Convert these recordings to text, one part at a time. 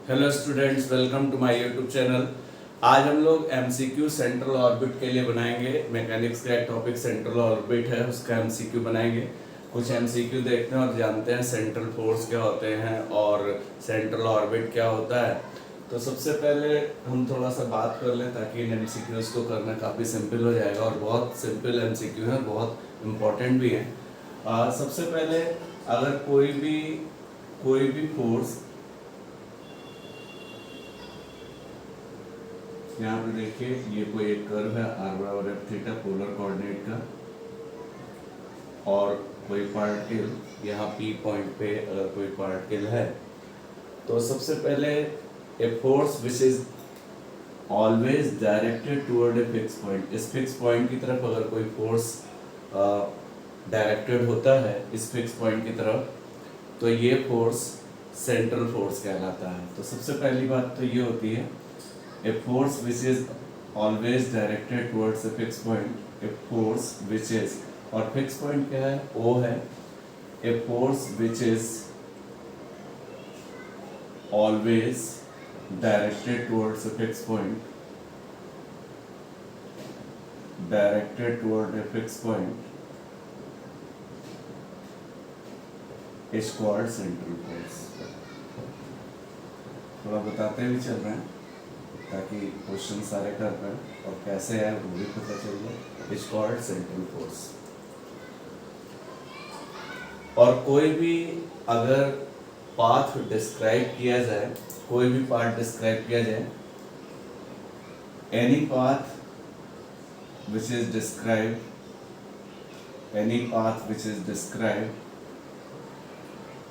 Hello students, welcome to my YouTube channel. आज हम लोग एमसीक्यू सेंट्रल ऑर्बिट के लिए बनाएंगे। मैकेनिक्स का एक टॉपिक सेंट्रल ऑर्बिट है, उसका एमसीक्यू बनाएंगे। कुछ एमसीक्यू देखते हैं और जानते हैं सेंट्रल फोर्स क्या होते हैं और सेंट्रल ऑर्बिट क्या होता है। तो सबसे पहले हम थोड़ा सा बात कर लें ताकि इन एमसीक्यूज़ को करना काफ़ी सिंपल हो जाएगा, और बहुत सिंपल एमसीक्यू है, बहुत इम्पोर्टेंट भी है। सबसे पहले अगर कोई भी फोर्स, यहाँ पे देखिए ये कोई एक कर्व है r बराबर एफ थीटा पोलर कोऑर्डिनेट का, और कोई पार्टिकल यहाँ P पॉइंट पे अगर कोई पार्टिकल है, तो सबसे पहले a force which is always directed toward a fix point, इस फिक्स पॉइंट की तरफ अगर कोई फोर्स डायरेक्टेड होता है इस फिक्स पॉइंट की तरफ, तो ये फोर्स सेंट्रल फोर्स कहलाता है। तो सबसे पहली बात तो ये होती है a force which is always directed towards a fixed point, a force which is, और fixed point क्या है, O है, a force which is always directed towards a fixed point, directed toward a fixed point is called central force। थोड़ा बताते हुए चल रहे हैं ताकि क्वेश्चन सारे कर पाए और कैसे है वो भी पता चल जाए। Is called central force. और कोई भी अगर पाथ डिस्क्राइब किया जाए, कोई भी पाथ डिस्क्राइब किया जाए, any path which is describe, any path which is describe,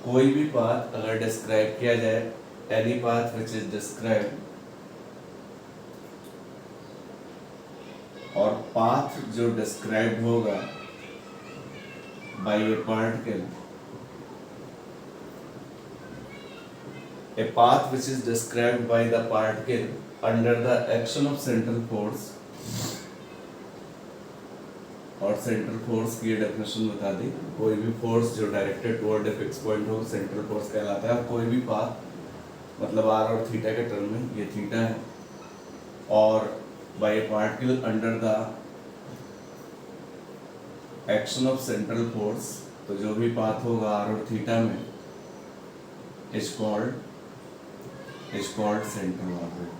कोई भी पाथ अगर डिस्क्राइब किया जाए, any path which is describe, और पाथ जो डिस्क्राइब होगा by a particle, a path which is described by the particle under the action of central force, और central force की डेफिनेशन बता दी, कोई भी फोर्स जो directed toward a fix point हो सेंट्रल फोर्स कहलाता है। और कोई भी पाथ मतलब आर और थीटा के टर्म में, ये थीटा है, और by a particle under the action of central force, तो जो भी पाथ होगा r और थीटा में is called central orbit,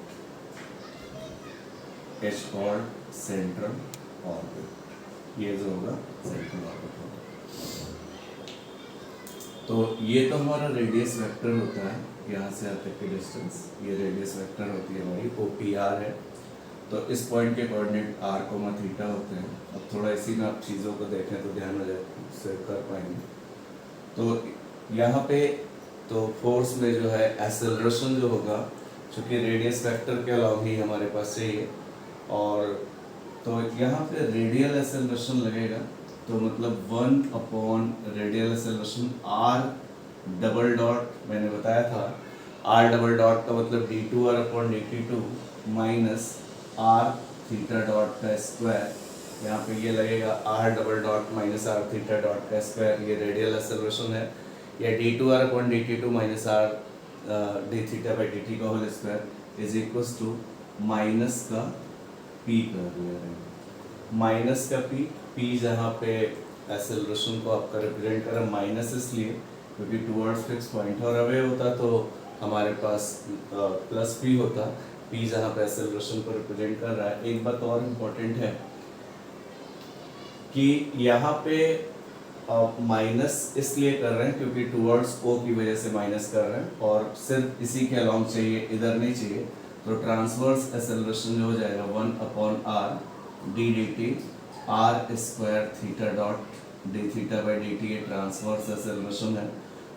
is called central orbit। ये जो होगा सेंट्रल ऑर्बिट होगा। तो ये तो हमारा रेडियस वेक्टर होता है, यहाँ से यहाँ तक की डिस्टेंस, ये रेडियस वेक्टर होती है हमारी, OPR है। तो इस पॉइंट के कोऑर्डिनेट r, थीटा होते हैं। अब थोड़ा इसी में आप चीज़ों को देखें तो ध्यान हो जाए, उससे कर पाएंगे। तो यहाँ पे तो फोर्स में जो है एक्सेलरेशन जो होगा, चूँकि रेडियस वेक्टर के अलॉन्ग ही हमारे पास चाहिए, और तो यहाँ पे रेडियल एक्सेलरेशन लगेगा, तो मतलब 1 upon radial acceleration r double dot, मैंने बताया था r डबल डॉट का मतलब d2r upon dt2 minus r theta dot का स्क्वायर, यहाँ पे ये लगेगा r double dot minus r theta dot का स्क्वायर, ये रेडियल एक्सेलरेशन है, या d2r upon dt2 minus r d theta by dt का whole square is equals to minus का p कर दिया है, माइनस का p जहाँ पे एक्सेलरेशन को आपका रिप्रेजेंट कर रहा है माइनस, इसलिए क्योंकि टुवर्ड्स फिक्स पॉइंट, और अवे होता तो हमारे पास प्लस p होता, p जहाँ पे एक्सेलरेशन को रिप्रेजेंट कर रहा है। एक बात और इम्पोर्टेंट है कि यहाँ पे माइनस इसलिए कर रहे हैं क्योंकि टुवर्ड्स o की वजह से माइनस कर रहे हैं, और सिर्फ इसी के अलॉन्ग चाहिए, इधर नहीं चाहिए। तो ट्रांसवर्स एक्सेलरेशन जो हो जाएगा 1 upon r d dt r square theta dot d theta by dt, ये ट्रांसवर्स एक्सेलरेशन है।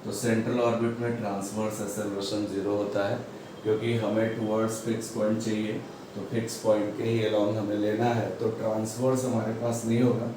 तो सेंट्रल ऑर्बिट में ट्रांसवर्स एक्सेलरेशन 0 होता है, क्योंकि हमें टुवर्ड्स फिक्स पॉइंट चाहिए, तो फिक्स पॉइंट के ही अलॉन्ग हमें लेना है, तो ट्रांसवर्स हमारे पास नहीं होगा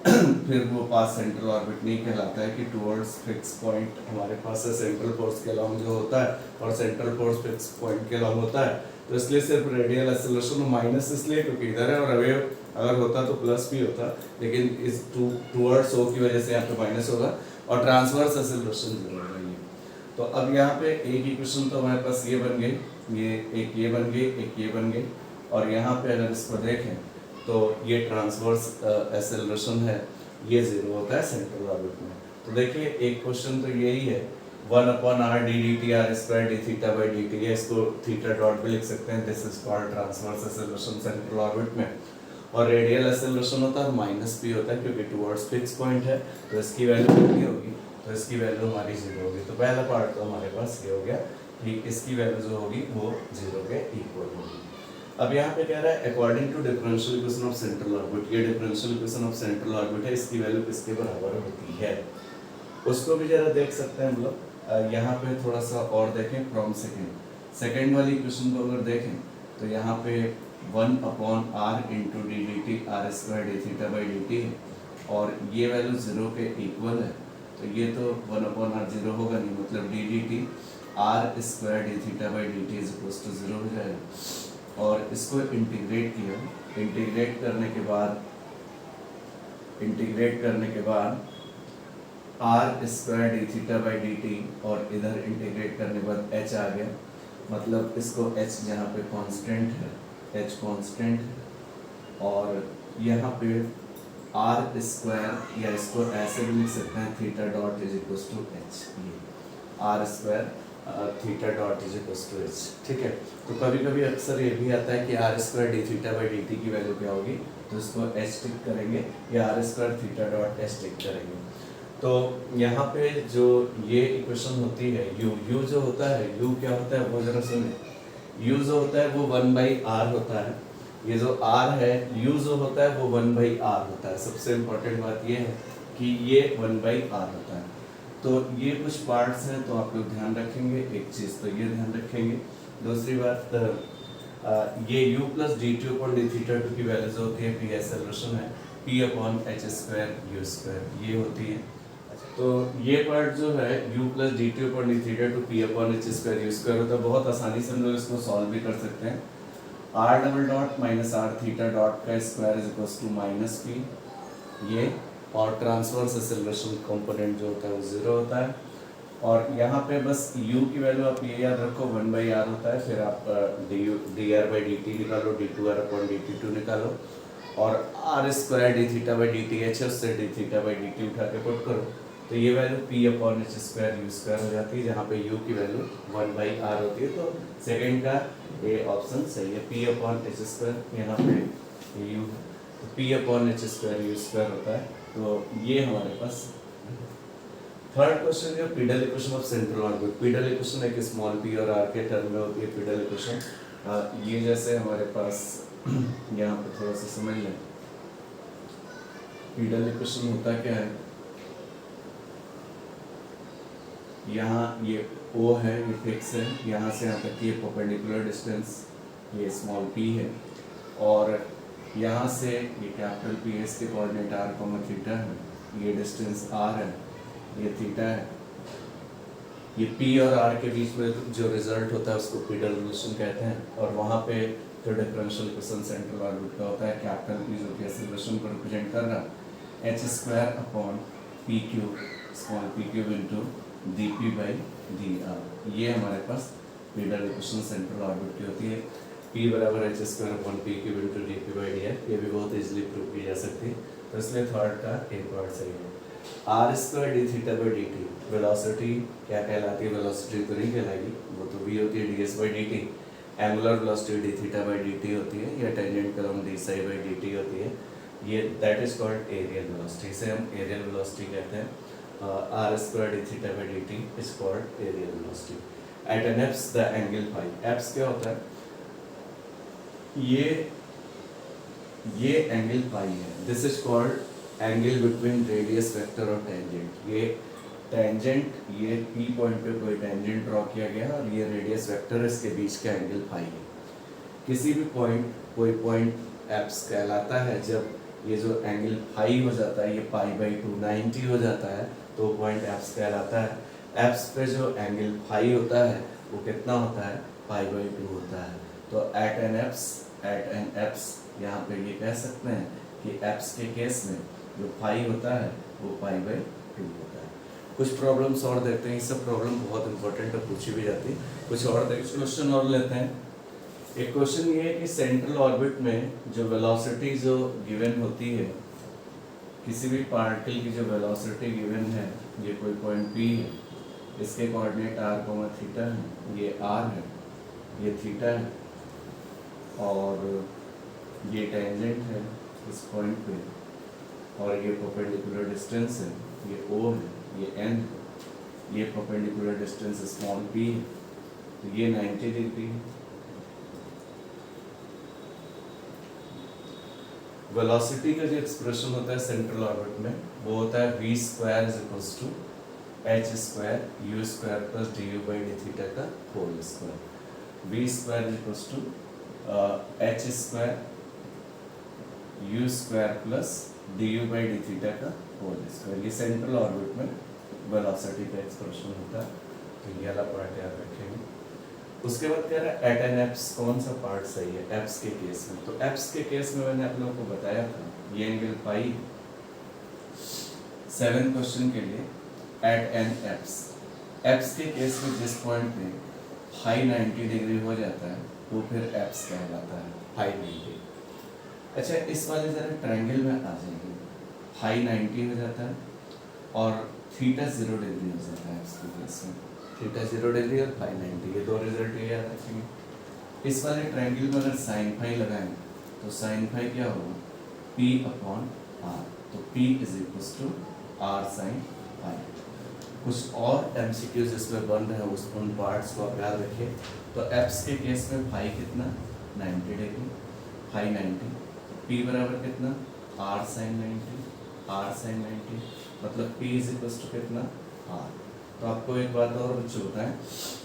फिर वो पास सेंट्रल ऑर्बिट नहीं कहलाता है कि टुवर्ड्स फिक्स पॉइंट हमारे पास है सेंट्रल फोर्स के अलॉन्ग जो होता है, और सेंट्रल फोर्स फिक्स पॉइंट के अलॉन्ग होता है। तो इसलिए सिर्फ रेडियल एक्सेलरेशन माइनस इसलिए क्योंकि इधर है, और अवे अगर होता तो प्लस भी होता, लेकिन इस टुवर्ड्स ओ की वजह से यहाँ पे माइनस होगा, और ट्रांसवर्स एक्सेलरेशन 0 होगा। ये तो अब यहाँ पे एक इक्वेशन तो हमारे पास ये बन गई, ये एक ये बन गई, एक ये बन गई, और यहाँ पे अगर इसको देखें तो ये ट्रांसवर्स एक्सेलरेशन है, ये 0 होता है सेंट्रल ऑर्बिट में। तो देखिए एक क्वेश्चन तो यही है 1/r d dt r square d theta by D T, इसको थीटा डॉट भी लिख सकते हैं, this is called transverse acceleration central orbit में। और रेडियल एक्सेलरेशन होता है माइनस p होता है, क्योंकि टुवर्ड्स फिक्स पॉइंट है, तो इसकी वैल्यू कितनी होगी, तो इसकी वैल्यू हमारी 0 होगी। तो पहला पार्ट तो हमारे पास ये हो गया कि इसकी वैल्यू जो होगी वो 0 के इक्वल होगी। अब यहाँ पे कह रहा है according to differential equation of central orbit, ये differential equation of central orbit है, इसकी वैल्यू किसके बराबर होती है, उसको भी जरा देख सकते हैं हम लोग। यहाँ पे थोड़ा सा और देखें फ्रॉम सेकेंड वाली इक्वेशन को अगर देखें तो यहाँ पे 1/r into D D T R square D theta by D T, और ये वैल्यू 0 के इक्वल है, तो ये तो 1/r 0 होगा नहीं, मतलब D D T R square D theta by D T is equals to 0 हो जाएगा। और इसको इंटीग्रेट किया, इंटीग्रेट करने के बाद R square D theta by D T, और इधर इंटीग्रेट करने के बाद एच आ गया, मतलब इसको एच यहाँ पे कांस्टेंट है, एच कांस्टेंट है, और यहाँ पे आर स्क्वायर, या इसको ऐसे भी लिख सकते हैं theta dot is equals to H, ये R square theta dot is equals to H, ठीक है। तो कभी कभी अक्सर ये भी आता है कि R square D theta by D T की वैल्यू क्या होगी, तो इसको एच टिक करेंगे, या R square theta dot H tick करेंगे। तो यहाँ पे जो ये इक्वेशन होती है यू जो होता है, यू क्या होता है वो जरा सुने, यू जो होता है वो 1/r होता है, ये जो r है u जो होता है वो 1/r होता है। सबसे इम्पोर्टेंट बात ये है कि ये 1/r होता है। तो ये कुछ पार्ट्स हैं, तो आप लोग ध्यान रखेंगे, एक चीज़ तो ये ध्यान रखेंगे। दूसरी बात ये u plus D T upon D theta to की वैल्यू जो होती है पी एक्सेलरेशन है, p upon H square you square ये होती है। तो ये पार्ट जो है u plus D T upon D theta to P upon H square you square होता है, बहुत आसानी से हम लोग इसको सॉल्व भी कर सकते हैं। r double dot minus r theta dot का square is equals to minus p, ये, और ट्रांसवर्स एक्सेलरेशन कंपोनेंट जो होता है वो 0 होता है। और यहाँ पे बस u की वैल्यू आप ये याद रखो 1/r होता है, फिर आप d r by D t निकालो, d two r upon d t two निकालो, और r square D theta by D t h है, उससे d theta by D t उठा के पुट करो, तो ये value p upon H square you square हो जाती है, जहाँ पे u की वैल्यू 1/r होती है। तो सेकंड का ये ऑप्शन सही है, p अपॉन एच स्क्वायर, यहाँ पे u, तो p upon H square you square होता है। तो ये हमारे पास थर्ड क्वेश्चन जो pedal equation of central orbit, pedal equation एक स्मॉल p और r के टर्म में होती है पीडल इक्वेशन। ये जैसे हमारे पास यहाँ पे थोड़ा सा समझ लें, पीडल इक्वेशन होता क्या है, यहाँ ये O है, ये फिक्स है, यहाँ से यहाँ तक ये परपेंडिकुलर डिस्टेंस ये स्मॉल p है, और यहाँ से ये कैपिटल P है, इसके कोऑर्डिनेट r, थीटा है, ये डिस्टेंस r है, ये थीटा है। ये P और R के बीच में जो रिजल्ट होता है उसको पीडल रिलेशन कहते हैं। और वहाँ पे जो डिफरेंशियल इक्वेशन सेंट्रल ऑर्बिट का होता है, कैपिटल P जो कि एक्सेलरेशन को रिप्रेजेंट कर रहा है, h square upon p cube small p cube into dp by dr, ये हमारे पास पीडल इक्वेशन सेंट्रल ऑर्बिट की होती है। p बराबर h square upon p cube into dp by dr, ये भी बहुत इजीली प्रूव की जा सकती है। तो इसलिए थर्ड का एक पार्ट सही है। R square D theta by D T, velocity क्या कहलाती है, वेलोसिटी तो नहीं कहलाएगी, वो तो v होती है D S by D T, angular velocity D theta by D T होती है, या टेंजेंट कलम D psi by D T होती है, ये that is called areal velocity, इसे हम एरियल वेलोसिटी कहते हैं। R square D theta by D T is called areal velocity. At an apse the angle phi, apse क्या होता है, ये एंगल फाई है, this is called angle between radius vector और टेंजेंट। ये टेंजेंट, ये P पॉइंट पे कोई टेंजेंट ड्रॉ किया गया और ये रेडियस वेक्टर, इसके बीच का एंगल फाई है। किसी भी पॉइंट, कोई पॉइंट एप्स कहलाता है जब ये जो एंगल फाई हो जाता है, ये π/2 90 हो जाता है, तो पॉइंट एप्स कहलाता है। एप्स पे जो एंगल फाई होता है वो कितना होता है, π/2 होता है। तो एट एन एप्स यहाँ पे ये कह सकते हैं कि एप्स के केस में जो फाई होता है वो π/2 होता है। कुछ प्रॉब्लम्स और देखते हैं, ये सब प्रॉब्लम बहुत इंपॉर्टेंट है, पूछी भी जाती है। कुछ और क्वेश्चन और लेते हैं। एक क्वेश्चन ये है कि सेंट्रल ऑर्बिट में जो वेलोसिटी जो गिवन होती है, किसी भी पार्टिकल की जो वेलोसिटी गिवन है, ये कोई पॉइंट P है, इसके कोऑर्डिनेट r, थीटा है, ये r है, ये थीटा है, और ये टेंजेंट है इस पॉइंट पे, और ये परपेंडिकुलर डिस्टेंस है, ये O है, ये n है, ये परपेंडिकुलर डिस्टेंस स्मॉल p है, तो ये 90 डिग्री है। वेलोसिटी का जो एक्सप्रेशन होता है सेंट्रल ऑर्बिट में, वो होता है v square is equals to h square u square plus du by d theta का whole square. v square is equals to h square u square plus du by d theta का whole square. ये central orbit में velocity का expression होता है, तो ये वाला पार्ट याद रखेंगे। उसके बाद कह रहा है एट एन एप्स कौन सा पार्ट सही है एप्स के केस में। तो एप्स के केस में मैंने आप लोगों को बताया था, ये एंगल पाई 7 क्वेश्चन के लिए एट एन एप्स। एप्स के केस में जिस पॉइंट पे हाई 90 डिग्री हो जाता है वो फिर एप्स कहलाता है, हाई 90। अच्छा, इस वाले जरा ट्रायंगल में आ जाएंगे, हाई 90 हो जाता है और थीटा 0 डिग्री हो जाता है एप्स के केस में, थीटा 0 डिग्री और फाई 90, ये दो रिजल्ट ये याद रखेंगे। इस वाले ट्रायंगल में अगर साइन फाई लगाएं तो साइन फाई क्या होगा, P अपॉन R, तो P is equal to R sine phi. कुछ और MCQs जिसमें बन रहे हैं उस उन पार्ट्स को आप याद रखिए। तो एप्स के केस में फाई कितना 90 डिग्री, फाई 90, तो P बराबर कितना R साइन 90, R साइन 90, मतलब P इज इक्वल टू कितना R। तो आपको एक बात और बच्चों बताएं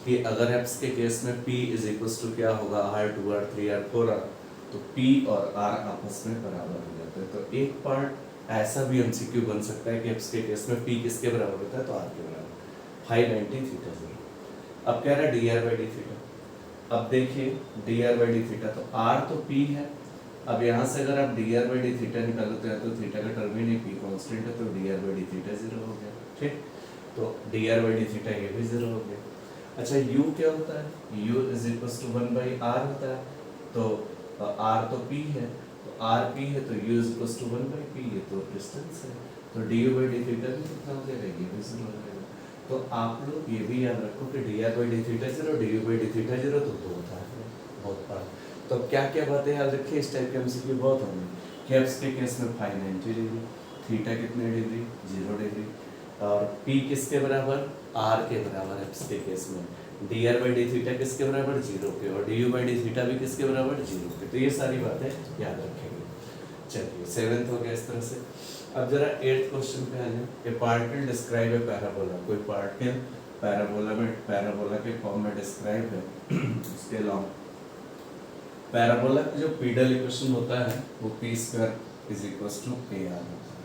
कि अगर एप्स के केस में P इज इक्वल टू क्या होगा, R2 R3 R4 R, तो P और R आपस में बराबर हो जाते हैं। तो एक पार्ट ऐसा भी MCQ बन सकता है कि एप्स के केस में P किसके बराबर होता है, तो R के बराबर, फाई 90 थीटा 0। अब कह रहा है dr बाई डी थीटा। अब देखिए dr बाई डी थीटा, तो R तो P है। अब यहाँ से अगर आप dr बाई डी थीटा निकालते हैं तो थीटा का टर्म ही नहीं, P कांस्टेंट है, तो dr बाई डी थीटा 0 हो गया। ठीक, तो dr बाई डी थीटा ये भी 0 हो गया। अच्छा, u क्या होता है, u is equal to 1 by r होता है, तो r तो p है, तो r p है, तो u is equal to 1 by p, ये तो डिस्टेंस है, तो du बाई डी थीटा भी कितना हो जाएगा, ये भी 0 हो जाएगा। तो आप लोग ये भी याद रखो कि dr by d theta 0, du by d theta 0, तो दो होता है बहुत बड़ा। तो क्या क्या बातें याद रखिए, इस टाइप के MCQ बहुत होंगे कि एप्स के केस में फाई 90 डिग्री, थीटा कितने डिग्री 0 डिग्री, और P किसके बराबर R के बराबर एप्स के केस में, dr बाई डी थीटा किसके बराबर 0 के, और du बाई डी थीटा भी किसके बराबर 0 के। तो ये सारी बातें याद रखेंगे। चलिए 7th हो गया इस तरह से। अब जरा 8th क्वेश्चन पे आ जाए कि पार्टिकल डिस्क्राइब है पैराबोला। कोई पार्टिकल पैराबोला में, पैराबोला के फॉर्म में डिस्क्राइब है उसके अलावा पैराबोला का जो पीडल इक्वेशन होता है वो P square is equal to AR होता है।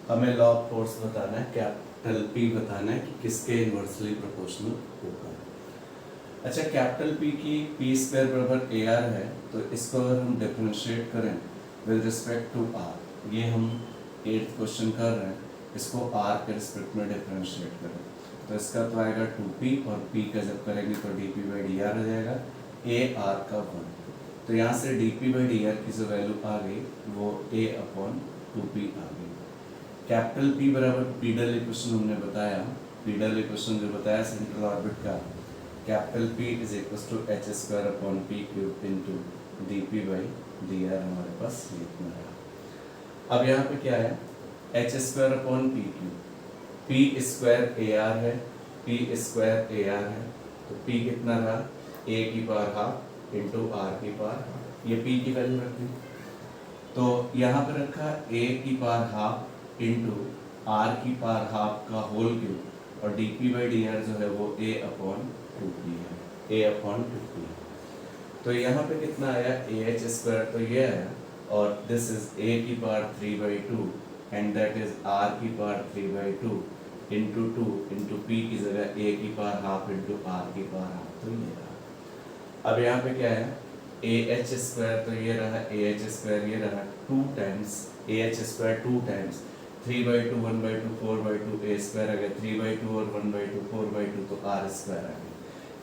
हमें लॉ ऑफ फोर्स बताना है, कैपिटल P बताना है कि किसके इनवर्सली प्रोपोर्शनल होगा। अच्छा, कैपिटल P की P स्क्वायर बराबर AR है, तो इसको अगर हम डिफरेंशिएट करें विद रिस्पेक्ट टू R, ये हम 8th क्वेश्चन कर रहे हैं, इसको R के रिस्पेक्ट में डिफरेंशिएट करें तो इसका तो आएगा 2P, और P का जब करेंगे तो dP बाई dr हो जाएगा, AR का 1। तो यहाँ से dP बाई dr की जो वैल्यू आ गई वो A अपॉन 2P आ गई। कैपिटल P बराबर पीडल इक्वेशन हमने बताया, पीडल इक्वेशन जो बताया सेंट्रल ऑर्बिट का, capital P is equal to h square upon p cube into dP by dr, हमारे पास ये इतना है। अब यहाँ पे क्या है, h square upon p cube, p square AR है, p स्क्वायर AR है, तो p कितना रहा, a की पावर हाफ इंटू R की पावर, ये p की वैल्यू रखी, तो यहाँ पे रखा a की पावर हाफ इंटू R की पावर हाफ का होल क्यूब, और dP बाई dr जो है वो a अपॉन 2p है, a अपॉन 2p। तो यहाँ पे कितना आया, ah स्क्वायर, तो ये आया, और दिस इज a की power 3/2 and that is R की पावर 3/2 इंटू 2 इंटू p की जगह a की पावर हाफ इंटू R की पावर हाफ, तो ये रहा। अब यहाँ पे क्या है, ah स्क्वायर, तो ये रहा ah स्क्वायर, ये रहा 2 times ah square 2 times 3/2 1/2 4/2 a square आ गया, 3/2 और 1/2 4/2 तो r स्क्वायर आ गया,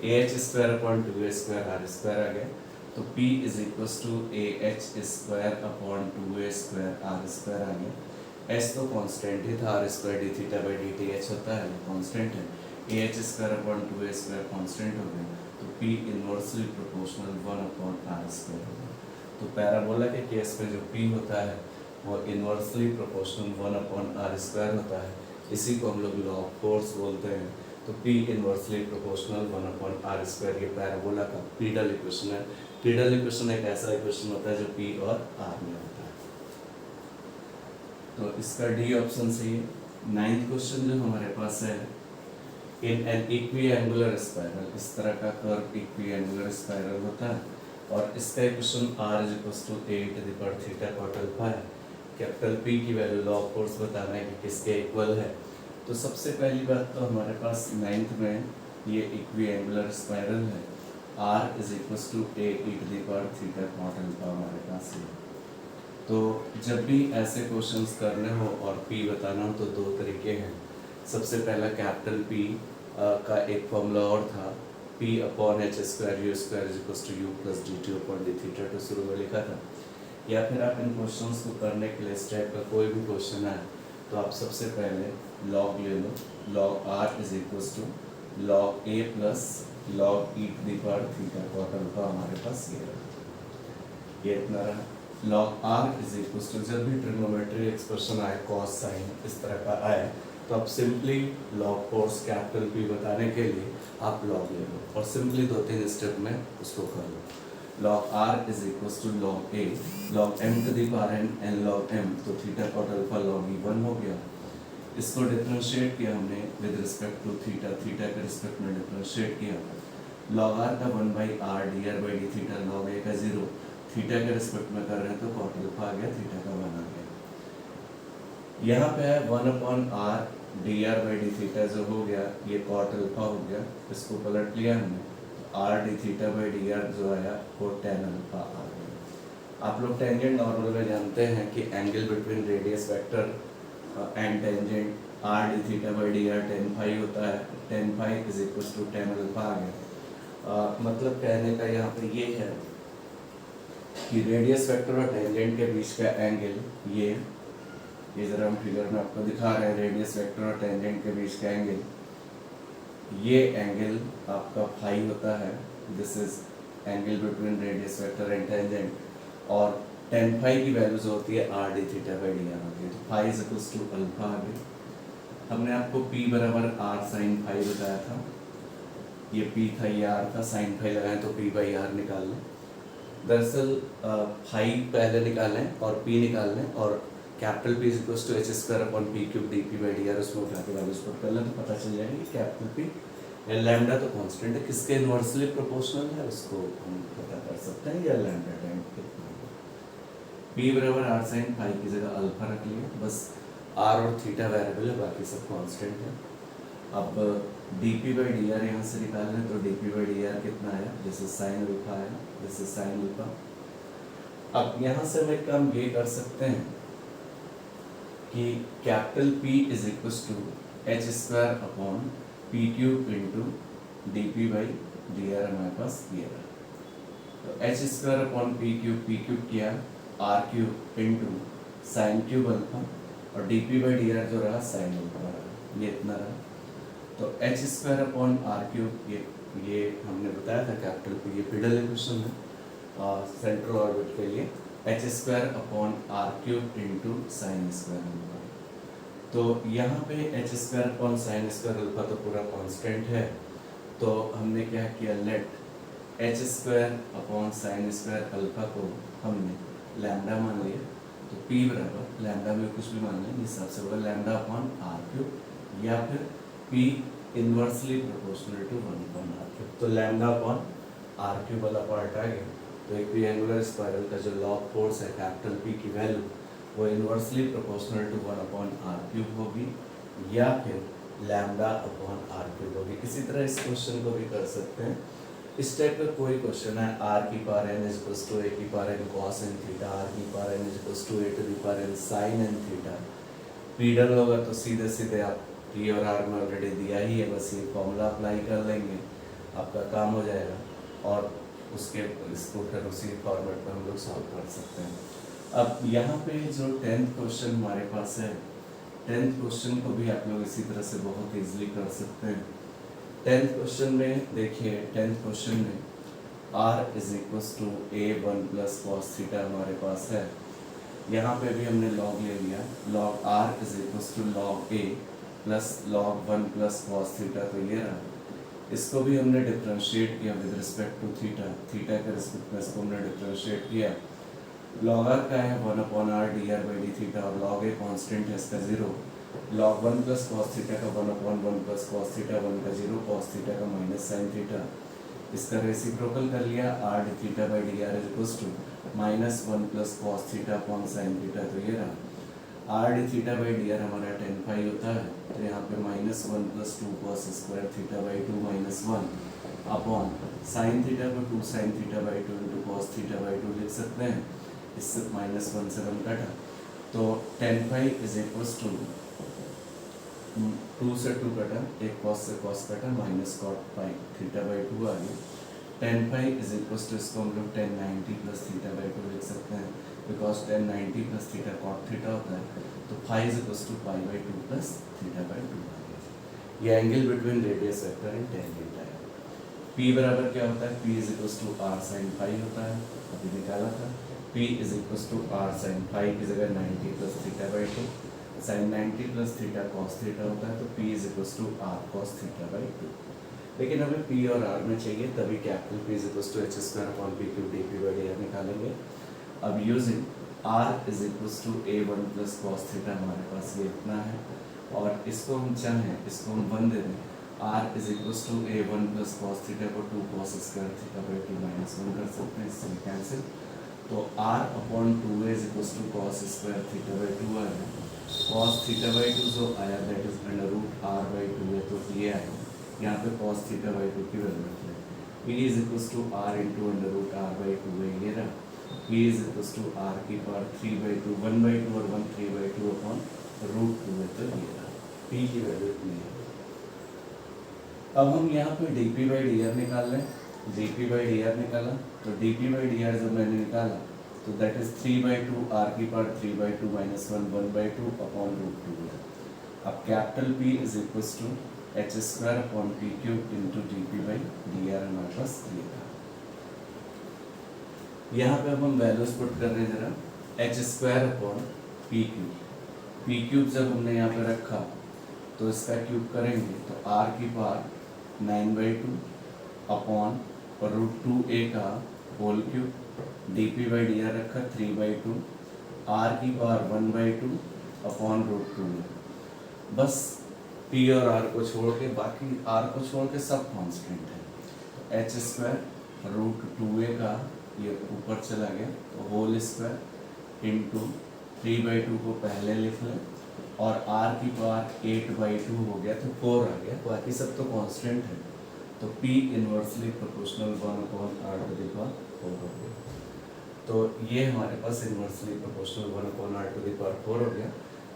ah square upon 2a square r square आ गया। तो p is equal to ah square upon 2a square r square आ गया। s तो कांस्टेंट ही था, r square d theta by dt h होता है, कांस्टेंट है। ah square upon 2a square constant हो गया, तो p inversely proportional 1 upon r square हो गया। तो पैराबोला के केस में जो p होता है वो inversely proportional 1 upon r square होता है, इसी को हम लोग लॉग फोर्स बोलते हैं। तो p inversely proportional 1 upon r square ये पैराबोला का पीडल इक्वेशन है। पीडल इक्वेशन एक ऐसा इक्वेशन होता है जो p और r में होता है। तो इसका डी ऑप्शन सही है। 9th क्वेश्चन जो हमारे पास है, इन एन इक्विएंगुलर स्पाइरल, इस तरह का कर्व इक्विएंगुलर स्पाइरल होता है और इसका equation r is equal to 8 theta cot alpha है। कैपिटल P की वैल्यू लॉग फोर्स बताना है कि किसके इक्वल है। तो सबसे पहली बात तो हमारे पास 9th में ये इक्विएंगुलर स्पाइरल है, r is equal to 8 theta cot alpha हमारे पास है। तो जब भी ऐसे क्वेश्चंस करने हो और P बताना हो तो दो तरीके हैं। सबसे पहला कैपिटल P का एक फॉर्मूला और था, P upon H square you square is equal to U plus D T upon D theta two शुरू में लिखा था। या फिर आप इन क्वेश्चंस को करने के लिए इस टाइप का कोई भी क्वेश्चन है तो आप सबसे पहले लॉग ले लो, log r is equal to log a plus log e to the power theta cot alpha हमारे पास ये रहा, ये इतना रहा। Log r is equal to जब भी ट्रिग्नोमेट्री एक्सप्रेशन आए, कॉस साइन इस तरह का आए तो आप simply log force capital P बताने के लिए आप लॉग ले लो और सिंपली 2-3 स्टेप में उसको कर लो। log r is equals to log a log m to the power n log m, तो theta cot alpha log e1 हो गया। इसको डिफरेंशिएट किया हमने with respect to theta, theta के रिस्पेक्ट में डिफरेंशिएट किया। log r का 1/r dr by d theta, log a का 0, थीटा के रिस्पेक्ट में कर रहे हैं तो कॉट अल्फा आ गया, थीटा का 1 आ गया। यहाँ पे है 1 upon r dr by d theta जो हो गया ये कॉट अल्फा हो गया, इसको पलट लिया हमने, r d theta by D r जो आया वो tan अल्फा आ गया। आप लोग टेंजेंट नॉर्मल में जानते हैं कि angle between radius vector and tangent r d theta by D r tan phi होता है, tan phi is equal to tan alpha आ गया। मतलब कहने का यहाँ पे ये है कि रेडियस वेक्टर और टेंजेंट के बीच का एंगल ये जरा हम फिगर में आपको दिखा रहे हैं, रेडियस वेक्टर और टेंजेंट के बीच का एंगल, ये एंगल आपका फाई होता है, this is angle between radius vector and tangent, और tan फाई की वैल्यू जो होती है r d theta by D r होती है। तो phi is equal to alpha आ गया। हमने आपको p बराबर r sin फाई बताया था, ये p था ये r था, sin फाई लगाएं तो p बाई r निकाल लें। दरअसल फाई पहले निकालें और p निकाल लें और capital P is equal to H square upon P cube D P by D R, उसमें उठा के वैल्यूज पुट कर लें तो पता चल जाएगा कि कैपिटल P लैम्डा तो कांस्टेंट है, किसके इनवर्सली प्रोपोर्शनल है उसको हम पता कर सकते हैं, या लैम्डा टाइम कितना है। P बराबर r sin फाई की जगह अल्फा रख लिया, बस r और थीटा वेरिएबल है, बाकी सब कांस्टेंट है। अब dp बाई डी आर यहाँ से निकाल लें तो dp बाई डी आर कितना आया, दिस इज साइन अल्फा आया, दिस इज साइन अल्फा। अब यहाँ से हम एक काम ये कर सकते हैं कि capital P is equal to H square upon P cube into d P by D R हमारे पास ये रहा। तो h square upon P cube किया r cube into sine cube alpha, और d P by D r जो रहा sine alpha रहा, ये इतना रहा। तो h square upon are cube ये हमने बताया था कैपिटल P, ये पीडल इक्वेशन है सेंट्रल ऑर्बिट के लिए, H square upon are cube into sine square alpha. तो यहाँ पे H square upon sine square alpha तो पूरा कांस्टेंट है, तो हमने क्या किया, let H square upon sine square alpha को हमने लैम्डा मान लिया। तो P बराबर लैम्डा में कुछ भी मान लें, इस हिसाब से होगा लैम्डा अपॉन आर क्यूब, या फिर P inversely proportional to 1 upon are cube. तो लैम्डा अपॉन आर क्यूब वाला पार्ट आ गया। तो एक ट्रायंगुलर स्पाइरल का जो लॉग फोर्स है कैपिटल P की वैल्यू वो inversely proportional to 1 upon are cube होगी, या फिर लैम्डा अपॉन आर क्यूब होगी। इसी तरह इस क्वेश्चन को भी कर सकते हैं। इस टाइप का कोई क्वेश्चन है, r की power n is equal to a की power n cos n theta, r की power n is equal to a to the power n sin n theta, pedal होगा तो सीधे सीधे आप पी और आर में ऑलरेडी दिया ही है, बस ये फॉर्मूला अप्लाई कर लेंगे, आपका काम हो जाएगा और उसके इसको फिर उसी फॉर्मेट में हम लोग सॉल्व कर सकते हैं। अब यहाँ पे जो 10th क्वेश्चन हमारे पास है, 10th क्वेश्चन को भी आप लोग इसी तरह से बहुत इजीली कर सकते हैं। 10th क्वेश्चन में देखिए, 10th क्वेश्चन में r is equal to a1 plus cos theta हमारे पास है। यहाँ पे भी हमने लॉग ले लिया, log r is equal to log a plus log 1 plus cos theta, तो ये रहा। इसको भी हमने डिफरेंशिएट किया with respect to theta, theta के रिस्पेक्ट में इसको हमने डिफरेंशिएट किया। लॉग r का है 1/r dr by d theta और लॉग a कांस्टेंट है इसका 0। लॉग 1 प्लस कॉस थीटा का 1/1 प्लस कॉस थीटा, 1 का 0, कॉस थीटा का माइनस साइन थीटा। इसका रेसिप्रोकल कर लिया, r d theta by D R is equal to minus 1 plus cos theta upon sine theta, तो ये रहा। r d theta by D R हमारा 10 pi होता है, तो यहाँ पे minus 1 plus 2 cos square theta by 2 minus 1 upon sine theta को 2 sine theta by 2 into cos theta by 2 लिख सकते हैं। इससे माइनस 1 से 1 कटा, तो 10 पाई इज इक्वल टू 2 से 2 कटा, एक कॉस से कॉस कटा, minus cot pi theta by 2 आ गया। 10 पाई इज इक्वल टू इसको हम लोग 1090 प्लस थीटा बाई 2 लिख सकते हैं, because 1090 plus theta cot theta होता है, तो phi is equal to pi by 2 plus theta by 2 आ गया। ये angle between radius vector and tangent है। P बराबर क्या होता है, P is equal to r sine phi होता है, अभी निकाला था। P is equal to r sine phi की जगह 90 plus theta by 2, sine 90 plus theta cos theta होता है, तो P is equal to r cos theta by 2। लेकिन हमें P और R में चाहिए, तभी capital P is equal to h square upon p cube dp by D निकालेंगे। अब using r is equal to a1 plus cos theta हमारे पास ये इतना है, और इसको हम चाहें इसको हम 1 दे दें, r is equal to a1 plus cos theta को 2 cos square theta by 2 minus 1 कर सकते हैं, इससे कैंसिल, तो r upon 2a is equal to cos square theta by 2 आएगा। कॉस थीटा बाई 2 जो आया that is under root r by 2 है, तो ये आएगा। यहाँ पे कॉस थीटा बाई 2 की वैल्यू रख लें, p is equal to r into under root r by 2 है, ये रहा। p is equal to r की पावर 3 बाई 2, 1 बाई 2 और 1 3 बाई 2 अपॉन रूट 2 है, तो ये रहा। p की वैल्यू इतनी है। अब हम यहाँ पे dp बाई डी आर निकाल लें, dp बाई डी आर निकाला, तो dp बाई डी आर जब मैंने निकाला तो दैट इज 3 बाई 2 r की power 3 by 2 minus 1 1 by 2 upon root 2 है। अब capital P is equal to H square upon P cube into dp by D R हमारे पास ये था। यहाँ पे अब हम वैल्यूज पुट कर रहे हैं जरा, H square upon P cube जब हमने यहाँ पे रखा तो इसका क्यूब करेंगे तो r की power 9 by 2 upon root 2a का whole cube, dp by D R रखा 3 बाई 2, r की पावर 1 बाई 2 अपॉन रूट 2 में। बस p और r को छोड़ के, बाकी r को छोड़ के सब कांस्टेंट है, तो एच स्क्वायर रूट 2a का ये ऊपर चला गया, तो होल स्क्वायर इंटू 3 बाई 2 को पहले लिख लें, और r की पावर 8 बाई 2 हो गया, तो 4 आ गया, बाकी सब तो कांस्टेंट है, तो p inversely proportional 1 upon r to the power 4 हो गया। तो ये हमारे पास inversely proportional 1 upon r to the power 4 हो गया।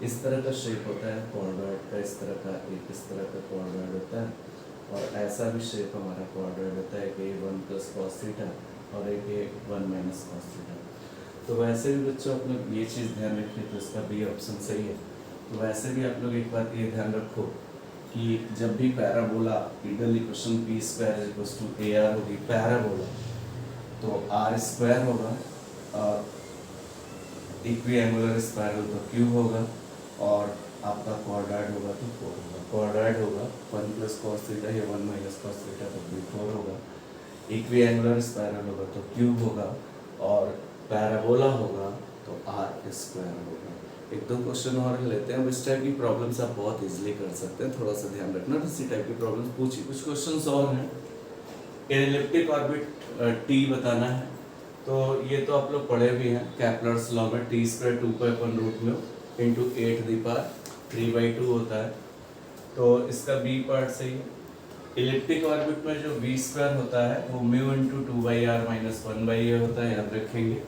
इस तरह का शेप होता है क्वाड्रॉइड का, इस तरह का एक इस तरह का क्वाड्रॉइड होता है, और ऐसा भी शेप हमारा क्वाड्रॉइड होता है कि 1 प्लस कॉस थीटा और एक 1 माइनस कॉस थीटा। तो वैसे भी बच्चों आप लोग ये चीज़ ध्यान रखिए, तो इसका बी ऑप्शन सही है। तो वैसे भी आप लोग एक बात ये ध्यान रखो कि जब भी parabola ideal equation P square equals to A R होगी, पैराबोला तो आर स्क्वायर होगा, और इक्विएंगुलर स्पायरल तो क्यूब होगा, और आपका क्वाड्रॉइड होगा तो 4 होगा। क्वाड्रॉइड होगा 1 प्लस कॉस थीटा या 1 माइनस कॉस थीटा तो भी 4 होगा। इक्विएंगुलर स्पायरल होगा तो क्यूब होगा, और पैराबोला होगा तो आर स्क्वायर होगा। एक दो क्वेश्चन और लेते हैं। अब इस टाइप की प्रॉब्लम्स आप बहुत इजीली कर सकते हैं, थोड़ा सा ध्यान रखना। इसी टाइप की प्रॉब्लम्स पूछिए। कुछ क्वेश्चंस और हैं। एलिप्टिक ऑर्बिट टी बताना है, तो ये तो आप लोग पढ़े भी हैं कैपलर्स लॉ में, टी स्क्वायर 2 पाई अपन रूट में इंटू 8 दी पावर 3/2 होता है। तो इसका बी पार्ट सही है। इलिप्टिक ऑर्बिट में जो v स्क्वायर होता है वो mu into 2/r minus 1/a होता है, याद रखेंगे।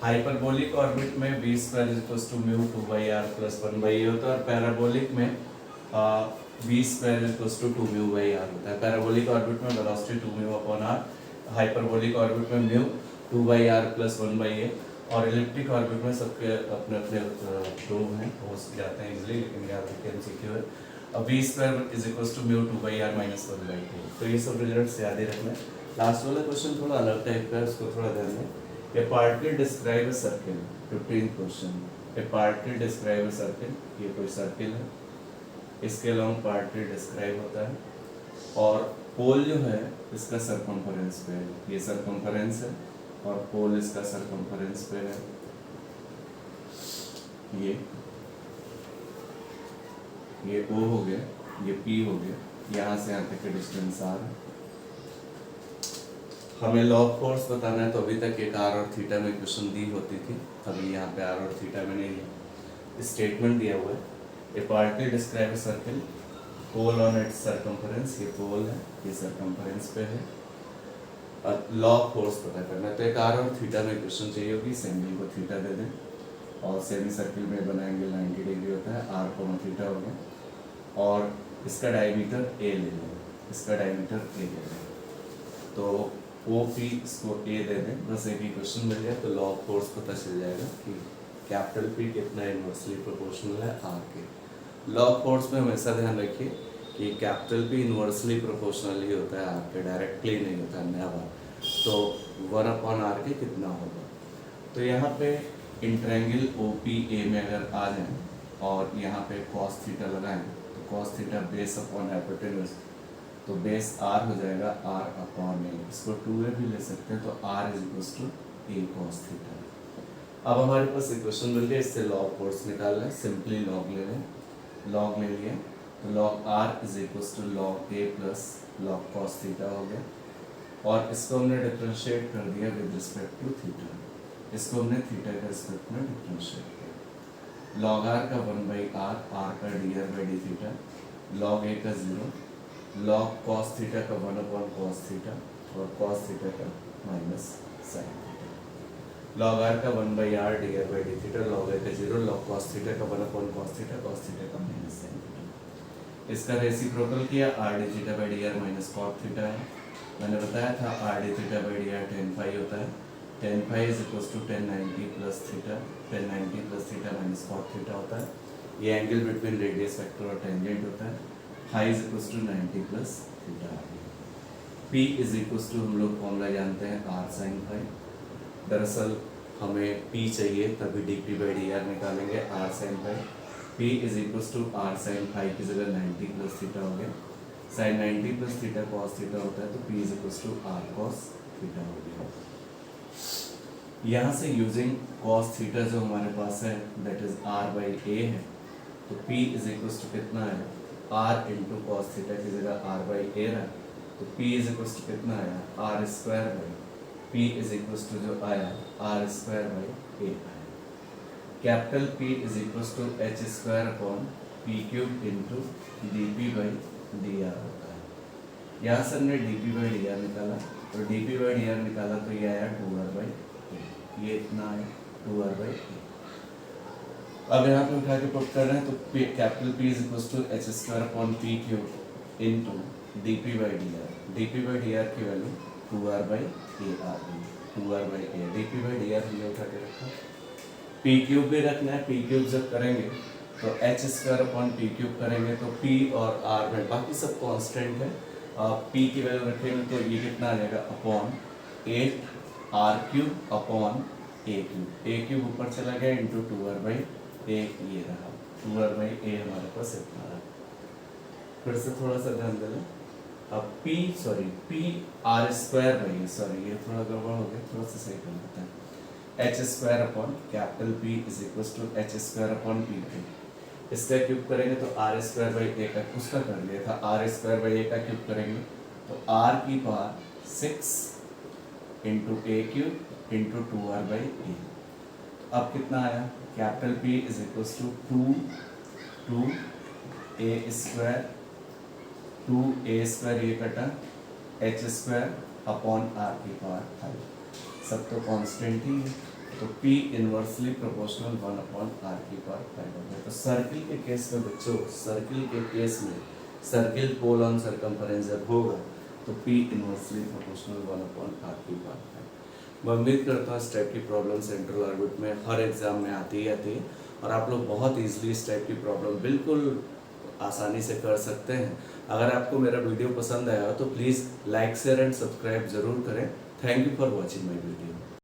हाइपरबोलिक ऑर्बिट में v square is equal to mu 2/r plus 1/a होता है और पैराबोलिक में v square is equal to 2μ/r होता है। पैराबोलिक ऑर्बिट में वेलोसिटी 2μ/r, हाइपरबोलिक ऑर्बिट में म्यू 2/r प्लस 1/a और इलिप्टिक ऑर्बिट में सबके अपने अपने प्रूव हैं, हो जाते हैं इजीली, लेकिन याद रखिए एमसीक्यू है। अब v square is equal to mu 2/r minus 1/2। तो ये सब रिजल्ट्स याद ही रखना है। लास्ट वाला क्वेश्चन थोड़ा अलग टाइप का है, उसको थोड़ा ध्यान दें। A particle describe a circle, 15th question. A particle describe a circle, ये कोई सर्किल है, इसके लॉन्ग पार्टिकल डिस्क्राइब होता है और पोल जो है इसका सरकमफेरेंस पे है, ये सरकमफेरेंस है और पोल इसका सरकमफेरेंस पे है। ये O हो गया, ये P हो गया, यहाँ से यहाँ तक का डिस्टेंस R है। हमें लॉग फोर्स बताना है, तो अभी तक एक r और थीटा में क्वेश्चन दी होती थी, अभी यहाँ पे r और थीटा में नहीं है। स्टेटमेंट दिया हुआ है, a particle describe a circle, pole on its circumference, ये पोल है, ये सरकमफेरेंस पे है। लॉग फोर्स पता करना है, तो एक r और थीटा में क्वेश्चन चाहिए होगी। इस एंगल को थीटा दे दें और सेमी सर्किल में बना एंगल 90 डिग्री होता है, r को थीटा हो गया और इसका डायमीटर a ले लें, इसका डायमीटर a ले लें, तो OP इसको A दे दें, बस एक ही क्वेश्चन मिल जाए तो लॉग फोर्स पता चल जाएगा कि कैपिटल P कितना इनवर्सली प्रोपोर्शनल है R के। लॉग फोर्स में हमेशा ध्यान रखिए कि कैपिटल P इनवर्सली प्रोपोर्शनल ही होता है R के, डायरेक्टली नहीं होता है नया बार। तो 1/r के कितना होगा, तो यहाँ पे इंट्रायंगल OPA में अगर आ जाए और यहाँ पे cos थीटा लगाएं तो cos theta base upon hypotenuse, तो बेस r हो जाएगा r/a, इसको 2a भी ले सकते हैं, तो r is equal to a cos theta. अब हमारे पास इक्वेशन मिल गया, इससे लॉग फोर्स निकालना है, सिंपली लॉग ले लें, लॉग ले लिए तो log r is equal to log a plus log cos theta हो गया और इसको हमने डिफरेंशिएट कर दिया विद रिस्पेक्ट टू थीटा, इसको हमने थीटा के रिस्पेक्ट में डिफरेंशिएट किया। लॉग r का 1/r, r का dr/d थीटा, लॉग a का 0, log cos थीटा का 1/cos थीटा और cos थीटा का minus sin theta. log r का 1/r dr/d theta, log a का 0, log cos थीटा का 1/cos थीटा, cos थीटा का माइनस sin थीटा। इसका reciprocal किया, r d theta by dr minus cot theta है। मैंने बताया था r d theta by dr tan phi होता है, tan phi is equal to tan 90 plus theta, tan 90 plus theta minus cot theta होता है। ये एंगल बिटवीन रेडियस वेक्टर और टेंजेंट होता है। Phi is equal to 90 plus theta. P is equal to हम लोग फॉर्मूला जानते हैं r sin फाई। दरअसल हमें P चाहिए तभी dp/dr निकालेंगे, r sin phi. P is equal to r sin phi की जगह 90 प्लस थीटा हो गया, sin 90 plus theta cos theta होता है, तो P is equal to r cos theta हो गया। यहाँ से यूजिंग cos थीटा जो हमारे पास है दैट इज r/a है, तो P इज इक्वल टू कितना है, r इंटू कॉस थीटा की जगह r/a रहा, तो P इज इक्वल टू कितना आया, r square by P is equal to जो आया r स्क्वायर बाई a आया। Capital P is equal to h square upon p cube into dp/dr होता है। यहाँ से हमने dp/dr निकाला, तो dp/dr निकाला तो ये आया 2r/a, ये इतना आया 2r/a। अब यहाँ पे उठा के पुट कर रहे हैं, तो capital P is equal to h square upon p cube into dp/dr, dp/dr की वैल्यू 2r/a आ गई, 2r/a, dp/dr हमने उठा के रखा। p क्यूब भी रखना है, p क्यूब जब करेंगे तो h square upon p cube करेंगे तो p और r में बाकी सब कांस्टेंट है, p की वैल्यू रखेंगे तो ये कितना आ जाएगा अपॉन 8r³ अपॉन a³ ऊपर चला गया इंटू 2r/a, ये रहा 2r/a हमारे पास इतना रहा। फिर से थोड़ा सा ध्यान देना, अब p r square by, sorry ये थोड़ा गड़बड़ हो गया, थोड़ा सा सही कर लेते हैं। h square upon capital P is equal to h square upon p cube, इसका क्यूब करेंगे तो r स्क्वायर बाई a का, उसका कर लिया था, r स्क्वायर बाई a का क्यूब करेंगे तो r की power 6 into a cube into 2r/a। अब कितना आया, capital P is equal to 2a square, 2a square ये कटा, h स्क्वायर अपॉन r की पावर 5, सब तो कांस्टेंट ही है, तो P इनवर्सली प्रोपोर्शनल 1/r⁵ है। तो सर्किल के केस में बच्चों, सर्किल के केस में सर्किल पोल ऑन सरकमफेरेंस जब होगा तो P इनवर्सली प्रोपोर्शनल 1/r⁵ है। मैं उम्मीद करता हूँ इस टाइप की प्रॉब्लम सेंट्रल ऑर्बिट में हर एग्जाम में आती ही आती है और आप लोग बहुत ईजिली इस टाइप की प्रॉब्लम बिल्कुल आसानी से कर सकते हैं। अगर आपको मेरा वीडियो पसंद आया हो तो please like share and subscribe ज़रूर करें। Thank you for watching my video.